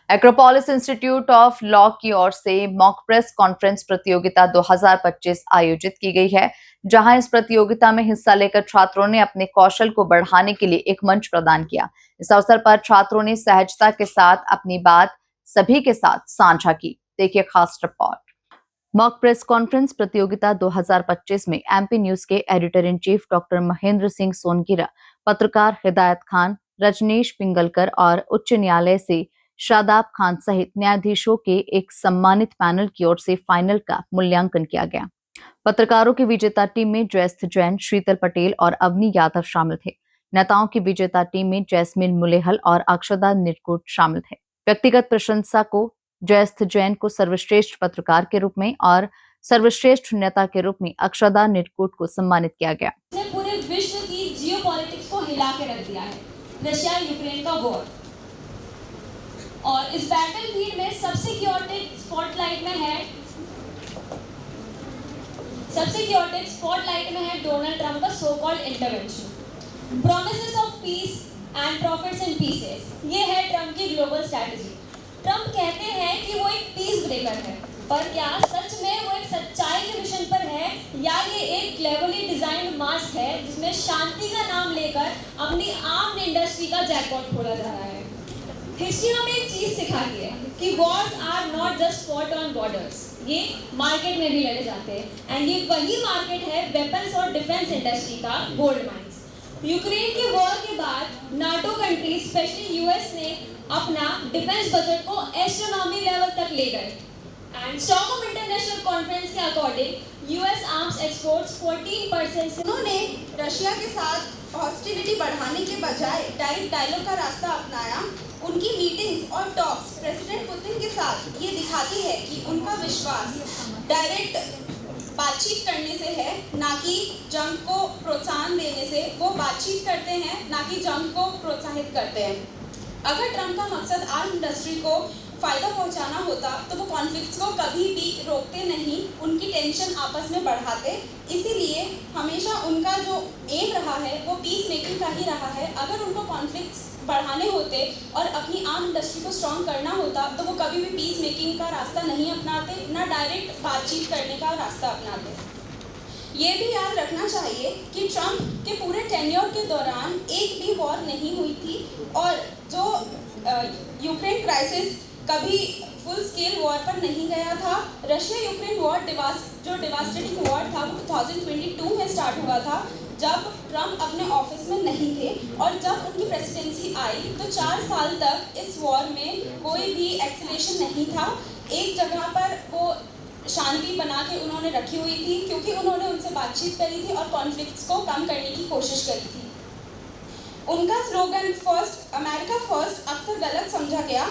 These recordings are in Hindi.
एक्रोपोलिस इंस्टीट्यूट ऑफ लॉ की ओर से मॉक प्रेस कॉन्फ्रेंस प्रतियोगिता 2025 आयोजित की गई है, जहां इस प्रतियोगिता में हिस्सा लेकर छात्रों ने अपने कौशल को बढ़ाने के लिए एक मंच प्रदान किया। इस अवसर पर छात्रों ने सहजता के साथ अपनी बात सभी के साथ साझा की। देखिए खास रिपोर्ट। मॉक प्रेस कॉन्फ्रेंस प्रतियोगिता 2025 में एमपी न्यूज के editor in chief doctor Mahendra Singh Songira, पत्रकार हिदायत खान, रजनीश पिंगलकर और उच्च न्यायालय से शादाब खान सहित न्यायाधीशों के एक सम्मानित पैनल की ओर से फाइनल का मूल्यांकन किया गया। पत्रकारों की विजेता टीम में जयस्थ जैन, शीतल पटेल और अवनी यादव शामिल थे। नेताओं की विजेता टीम में जैस्मिन मुलेहल और अक्षदा निरकुट शामिल थे। व्यक्तिगत प्रशंसा को जयस्थ जैन को सर्वश्रेष्ठ पत्रकार के रूप में और सर्वश्रेष्ठ नेता के रूप में अक्षदा निरकुट को सम्मानित किया गया। पूरे विश्व की जियोपॉलिटिक्स को हिला के रख दिया है रशिया यूक्रेन का वॉर, और इस बैटलफील्ड में सबसे क्योटिक स्पॉटलाइट में है डोनाल्ड ट्रंप का so called intervention, promises of peace and profits in pieces. ये है ट्रंप की ग्लोबल स्ट्रैटेजी। ट्रंप कहते हैं कि वो एक पीस ब्रेकर है, पर क्या सच में वो एक सच्चाई के मिशन पर है, या ये एक क्लेवरली डिजाइन्ड मास्क है जिसमें शांति का नाम लेकर अपनी आर्म्ड इंडस्ट्री का जैकपॉट खोला जा रहा है। हिस्ट्री हमें एक चीज सिखाती है कि wars are not just fought on borders, ये मार्केट में भी लड़े जाते हैं, एंड ये वही मार्केट है वेपन्स और डिफेंस इंडस्ट्री का गोल्ड माइंस। यूक्रेन के वॉर के बाद नाटो कंट्रीज स्पेशली यूएस ने अपना डिफेंस बजट को एस्ट्रोनॉमी लेवल तक ले गए, एंड स्टॉकहोम इंटरनेशनल कॉन्फ्रेंस के अकॉर्डिंग यूएस आर्म्स एक्सपोर्ट्स 14% से। उन्होंने रशिया के साथ हॉस्टिलिटी बढ़ाने के बजाय डायरेक्ट डायलॉग का रास्ता अपनाया। उनकी मीटिंग्स और टॉक्स प्रेसिडेंट पुतिन के साथ ये दिखाती है कि उनका विश्वास डायरेक्ट बातचीत करने से है, ना कि जंग को प्रोत्साहन देने से। वो बातचीत करते हैं, ना कि जंग को प्रोत्साहित करते हैं। अगर ट्रंप का मकसद आर्म इंडस्ट्री को फ़ायदा पहुंचाना होता तो वो कॉन्फ्लिक्ट्स को कभी भी रोकते नहीं, उनकी टेंशन आपस में बढ़ाते। इसीलिए हमेशा उनका जो एम रहा है वो पीस मेकिंग का ही रहा है। अगर उनको कॉन्फ्लिक्ट्स बढ़ाने होते और अपनी आर्म इंडस्ट्री को स्ट्रॉन्ग करना होता तो वो कभी भी पीस मेकिंग का रास्ता नहीं अपनाते, ना डायरेक्ट बातचीत करने का रास्ता अपनाते। ये भी याद रखना चाहिए कि ट्रंप के पूरे टेन्योर के दौरान एक भी वॉर नहीं हुई थी, और जो यूक्रेन क्राइसिस कभी फुल स्केल वॉर पर नहीं गया था। रशिया यूक्रेन वॉर जो डिवास्टेटिंग वॉर था वो 2022 में स्टार्ट हुआ था, जब ट्रंप अपने ऑफिस में नहीं थे, और जब उनकी प्रेसिडेंसी आई तो 4 साल तक इस वॉर में कोई भी एक्सलेशन नहीं था। एक जगह पर वो शांति बना के उन्होंने रखी हुई थी, क्योंकि उन्होंने उनसे बातचीत करी थी और कॉन्फ्लिक्ट्स को कम करने की कोशिश करी थी। उनका स्लोगन फर्स्ट अमेरिका फर्स्ट अक्सर गलत समझा गया।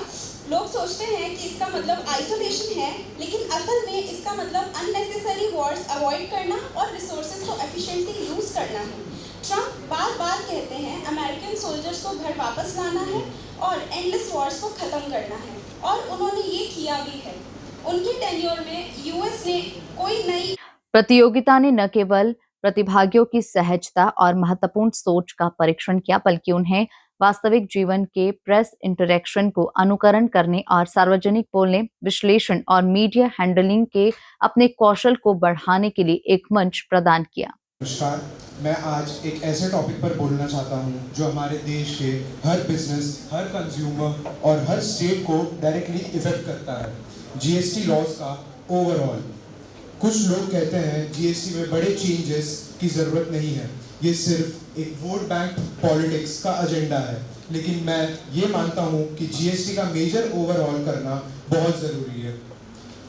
लोग सोचते हैं कि इसका मतलब आइसोलेशन है, लेकिन असल में इसका मतलब अननेसेसरी वॉर्स अवॉइड करना और रिसोर्सेज को एफिशिएंटली यूज़ करना है। ट्रंप बार बार कहते हैं अमेरिकन सोल्जर्स को घर वापस लाना है और एंडलेस वॉर्स को ख़त्म करना है, और उन्होंने ये किया भी है। उनके टेन्योर में यूएस ने कोई नई प्रतियोगिता ने न केवल प्रतिभागियों की सहजता और महत्वपूर्ण सोच का परीक्षण किया, बल्कि उन्हें वास्तविक जीवन के प्रेस इंटरैक्शन को अनुकरण करने और सार्वजनिक बोलने, विश्लेषण और मीडिया हैंडलिंग के अपने कौशल को बढ़ाने के लिए एक मंच प्रदान किया। नमस्कार, मैं आज एक ऐसे टॉपिक पर बोलना चाहता हूं जो हमारे देश के हर बिजनेस, हर कंज्यूमर और हर स्टेट को डायरेक्टली इफेक्ट करता है, जीएसटी लॉज का ओवरऑल। कुछ लोग कहते हैं जीएसटी में बड़े चेंजेस की ज़रूरत नहीं है, ये सिर्फ एक वोट बैंक पॉलिटिक्स का एजेंडा है, लेकिन मैं ये मानता हूँ कि जीएसटी का मेजर ओवरऑल करना बहुत ज़रूरी है।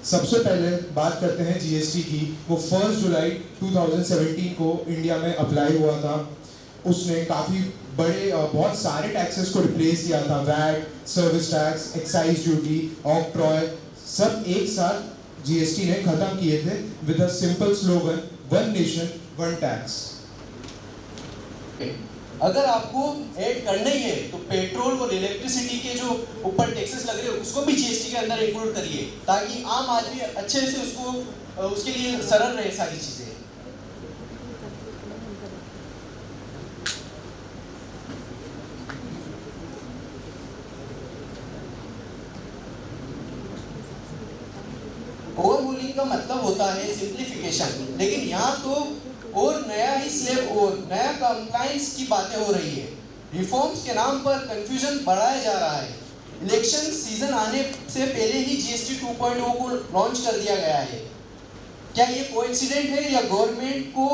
सबसे पहले बात करते हैं जीएसटी की। वो 1 जुलाई 2017 को इंडिया में अप्लाई हुआ था। उसने काफ़ी बड़े बहुत सारे टैक्सेस को रिप्लेस किया था। VAT, service tax, excise duty, octroi, सब एक साथ जीएसटी ने खत्म किए थे with a simple slogan, one nation one tax. अगर आपको ऐड करना ही है तो पेट्रोल और इलेक्ट्रिसिटी के जो ऊपर टैक्सेस लग रहे हैं उसको भी जीएसटी के अंदर इंक्लूड करिए, ताकि आम आदमी अच्छे से उसके लिए सरल रहे सारी चीजें। का मतलब होता है सिंप्लीफिकेशन, लेकिन यहाँ तो और नया ही स्लैब और नया कंप्लायंस की बातें हो रही है। रिफॉर्म्स के नाम पर कंफ्यूजन बढ़ाया जा रहा है। इलेक्शन सीजन आने से पहले ही जीएसटी 2.0 को लॉन्च कर दिया गया है। क्या ये कोइंसिडेंट है या गवर्नमेंट को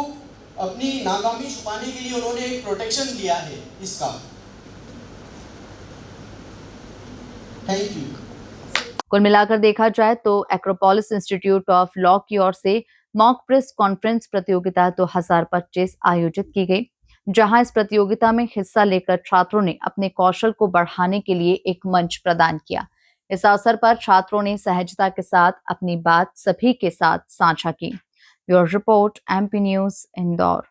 अपनी नाकामी छुपाने के लिए उन्होंने एक प्रोटेक्शन दिया है इसका? Thank you. कुल मिलाकर देखा जाए तो एक्रोपोलिस इंस्टीट्यूट ऑफ लॉ की ओर से मॉक प्रेस कॉन्फ्रेंस प्रतियोगिता 2025 आयोजित की गई, जहां इस प्रतियोगिता में हिस्सा लेकर छात्रों ने अपने कौशल को बढ़ाने के लिए एक मंच प्रदान किया। इस अवसर पर छात्रों ने सहजता के साथ अपनी बात सभी के साथ साझा की। Bureau report, MP news, Indore.